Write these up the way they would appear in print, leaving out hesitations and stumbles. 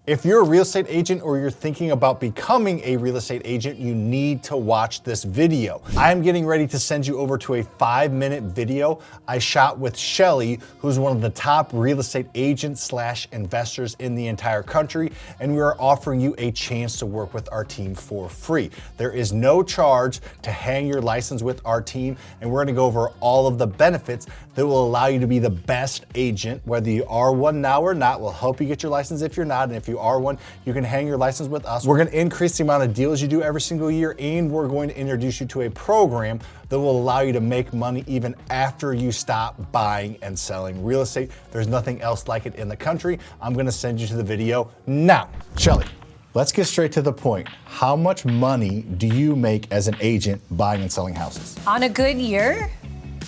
If you're a real estate agent or you're thinking about becoming a real estate agent, you need to watch this video. I'm getting ready to send you over to a 5-minute video I shot with Shelly, who's one of the top real estate agents / investors in the entire country, and we are offering you a chance to work with our team for free. There is no charge to hang your license with our team, and we're gonna go over all of the benefits that will allow you to be the best agent. Whether you are one now or not, we'll help you get your license if you're not, and if you are one, you can hang your license with us. We're gonna increase the amount of deals you do every single year, and we're going to introduce you to a program that will allow you to make money even after you stop buying and selling real estate. There's nothing else like it in the country. I'm gonna send you to the video now. Shelly, let's get straight to the point. How much money do you make as an agent buying and selling houses? On a good year,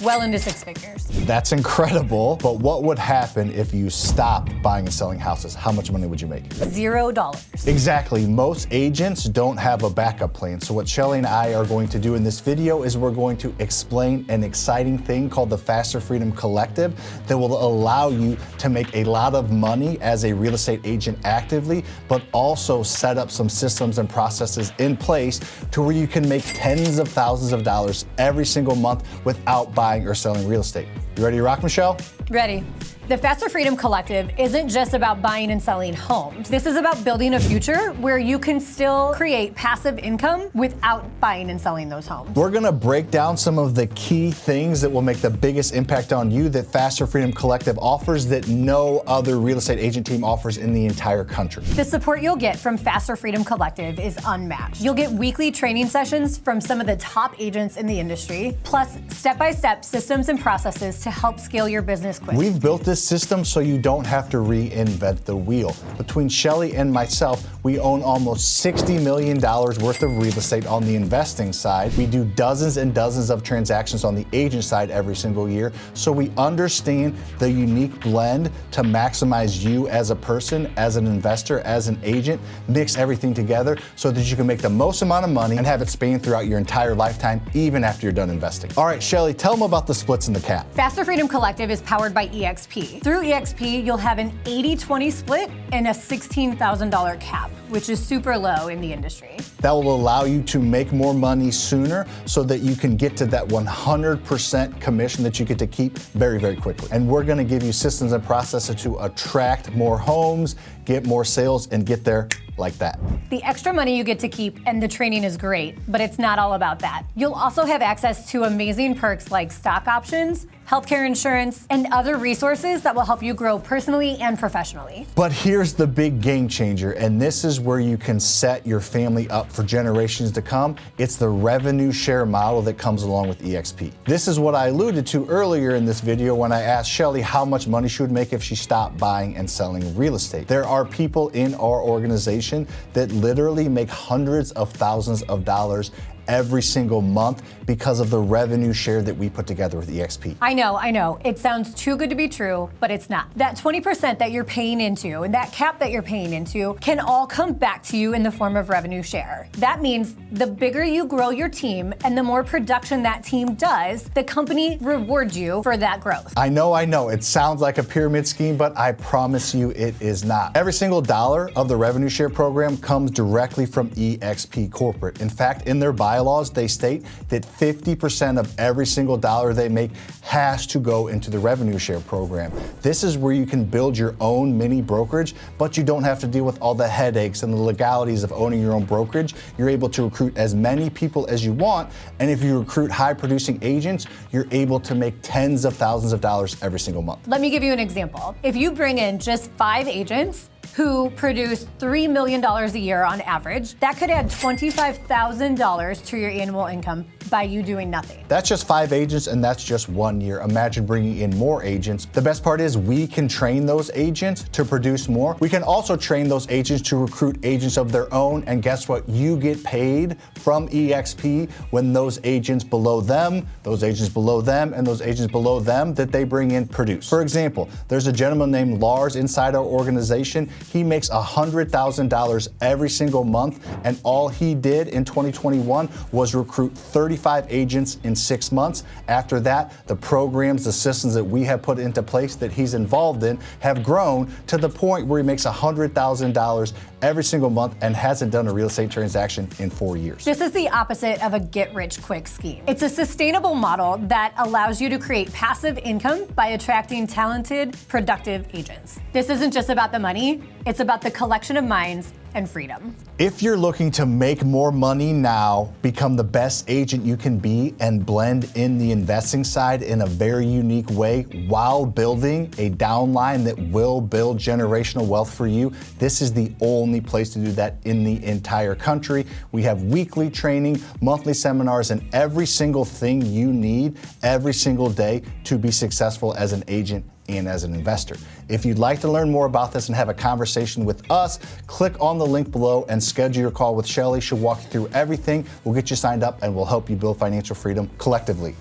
well into 6 figures. That's incredible, but what would happen if you stopped buying and selling houses? How much money would you make? $0. Exactly. Most agents don't have a backup plan. So what Shelly and I are going to do in this video is we're going to explain an exciting thing called the FasterFreedom Collective that will allow you to make a lot of money as a real estate agent actively, but also set up some systems and processes in place to where you can make tens of thousands of dollars every single month without buying or selling real estate. You ready to rock, Michelle? Ready. The FasterFreedom Collective isn't just about buying and selling homes. This is about building a future where you can still create passive income without buying and selling those homes. We're gonna break down some of the key things that will make the biggest impact on you that FasterFreedom Collective offers that no other real estate agent team offers in the entire country. The support you'll get from FasterFreedom Collective is unmatched. You'll get weekly training sessions from some of the top agents in the industry, plus step-by-step systems and processes to help scale your business quickly. We've built this system so you don't have to reinvent the wheel. Between Shelly and myself, we own almost $60 million worth of real estate on the investing side. We do dozens and dozens of transactions on the agent side every single year, so we understand the unique blend to maximize you as a person, as an investor, as an agent, mix everything together so that you can make the most amount of money and have it span throughout your entire lifetime, even after you're done investing. All right, Shelly, tell them about the splits in the cap. FasterFreedom Collective is powered by EXP. Through EXP, you'll have an 80-20 split and a $16,000 cap, which is super low in the industry. That will allow you to make more money sooner so that you can get to that 100% commission that you get to keep very, very quickly. And we're gonna give you systems and processes to attract more homes, get more sales, and get there like that. The extra money you get to keep and the training is great, but it's not all about that. You'll also have access to amazing perks like stock options, healthcare insurance, and other resources that will help you grow personally and professionally. But here's the big game changer, and this is where you can set your family up for generations to come. It's the revenue share model that comes along with EXP. This is what I alluded to earlier in this video when I asked Shelly how much money she would make if she stopped buying and selling real estate. There are people in our organization that literally make hundreds of thousands of dollars every single month because of the revenue share that we put together with EXP. I know. It sounds too good to be true, but it's not. That 20% that you're paying into and that cap that you're paying into can all come back to you in the form of revenue share. That means the bigger you grow your team and the more production that team does, the company rewards you for that growth. I know. It sounds like a pyramid scheme, but I promise you it is not. Every single dollar of the revenue share program comes directly from EXP Corporate. In fact, in their bylaws, they state that 50% of every single dollar they make has to go into the revenue share program. This is where you can build your own mini brokerage, but you don't have to deal with all the headaches and the legalities of owning your own brokerage. You're able to recruit as many people as you want, and if you recruit high producing agents, you're able to make tens of thousands of dollars every single month. Let me give you an example. If you bring in just 5 agents who produce $3 million a year on average, that could add $25,000 to your annual income by you doing nothing. That's just 5 agents, and that's just 1 year. Imagine bringing in more agents. The best part is we can train those agents to produce more. We can also train those agents to recruit agents of their own, and guess what? You get paid from EXP when those agents below them, those agents below them, and those agents below them that they bring in produce. For example, there's a gentleman named Lars inside our organization. He makes $100,000 every single month, and all he did in 2021 was recruit 30 35 agents in 6 months. After that, the programs, the systems that we have put into place that he's involved in have grown to the point where he makes $100,000 every single month and hasn't done a real estate transaction in 4 years. This is the opposite of a get-rich-quick scheme. It's a sustainable model that allows you to create passive income by attracting talented, productive agents. This isn't just about the money, it's about the collection of minds and freedom. If you're looking to make more money now, become the best agent you can be, and blend in the investing side in a very unique way while building a downline that will build generational wealth for you, this is the only place to do that in the entire country. We have weekly training, monthly seminars, and every single thing you need every single day to be successful as an agent and as an investor. If you'd like to learn more about this and have a conversation with us, click on the link below and schedule your call with Shelly. She'll walk you through everything. We'll get you signed up and we'll help you build financial freedom collectively.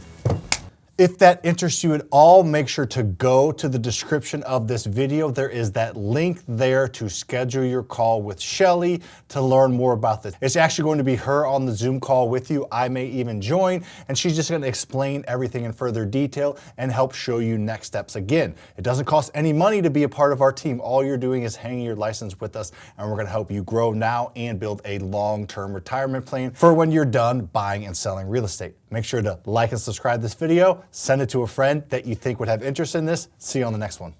If that interests you at all, make sure to go to the description of this video. There is that link there to schedule your call with Shelly to learn more about this. It's actually going to be her on the Zoom call with you. I may even join, and she's just going to explain everything in further detail and help show you next steps. Again, it doesn't cost any money to be a part of our team. All you're doing is hanging your license with us, and we're going to help you grow now and build a long-term retirement plan for when you're done buying and selling real estate. Make sure to like and subscribe this video. Send it to a friend that you think would have interest in this. See you on the next one.